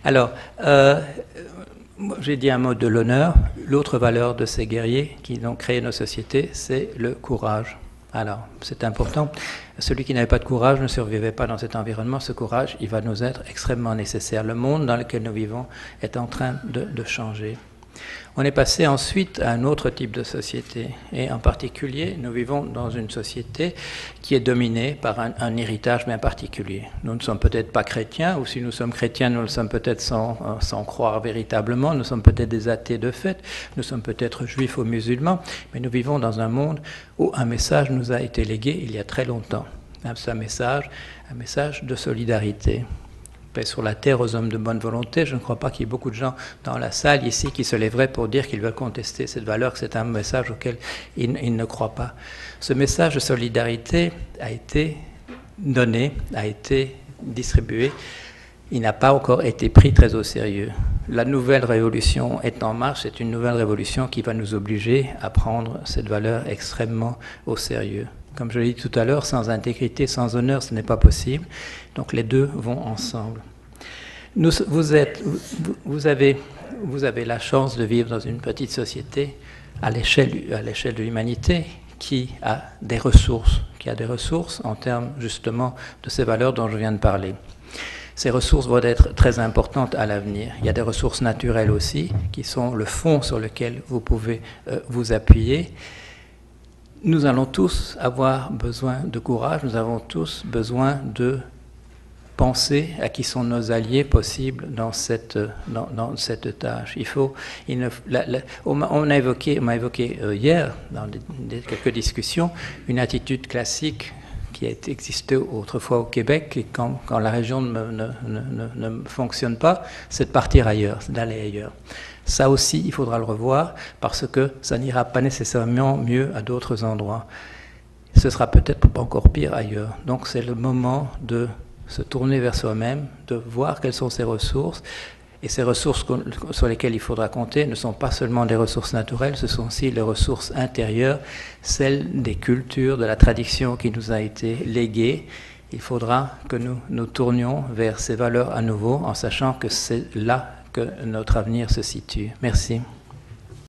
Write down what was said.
Alors, j'ai dit un mot de l'honneur. L'autre valeur de ces guerriers qui ont créé nos sociétés, c'est le courage. Alors, c'est important. Celui qui n'avait pas de courage ne survivait pas dans cet environnement. Ce courage, il va nous être extrêmement nécessaire. Le monde dans lequel nous vivons est en train de changer. On est passé ensuite à un autre type de société. Et en particulier, nous vivons dans une société qui est dominée par un héritage bien particulier. Nous ne sommes peut-être pas chrétiens, ou si nous sommes chrétiens, nous le sommes peut-être sans croire véritablement. Nous sommes peut-être des athées de fait, nous sommes peut-être juifs ou musulmans, mais nous vivons dans un monde où un message nous a été légué il y a très longtemps. C'est un message de solidarité. Paix sur la terre aux hommes de bonne volonté. Je ne crois pas qu'il y ait beaucoup de gens dans la salle ici qui se lèveraient pour dire qu'ils veulent contester cette valeur, que c'est un message auquel ils ne croient pas. Ce message de solidarité a été donné, a été distribué. Il n'a pas encore été pris très au sérieux. La nouvelle révolution est en marche. C'est une nouvelle révolution qui va nous obliger à prendre cette valeur extrêmement au sérieux. Comme je l'ai dit tout à l'heure, sans intégrité, sans honneur, ce n'est pas possible. Donc les deux vont ensemble. Vous avez la chance de vivre dans une petite société à l'échelle de l'humanité qui a des ressources en termes justement de ces valeurs dont je viens de parler. Ces ressources vont être très importantes à l'avenir. Il y a des ressources naturelles aussi, qui sont le fond sur lequel vous pouvez vous appuyer. Nous allons tous avoir besoin de courage, nous avons tous besoin de penser à qui sont nos alliés possibles dans cette tâche. On m'a évoqué hier, dans quelques discussions, une attitude classique qui a existé autrefois au Québec, et quand la région ne fonctionne pas, c'est de partir ailleurs, c'est d'aller ailleurs. Ça aussi, il faudra le revoir, parce que ça n'ira pas nécessairement mieux à d'autres endroits. Ce sera peut-être pas encore pire ailleurs. Donc c'est le moment de se tourner vers soi-même, de voir quelles sont ses ressources. Et ces ressources sur lesquelles il faudra compter ne sont pas seulement des ressources naturelles, ce sont aussi les ressources intérieures, celles des cultures, de la tradition qui nous a été léguée. Il faudra que nous nous tournions vers ces valeurs à nouveau, en sachant que c'est là que notre avenir se situe. Merci.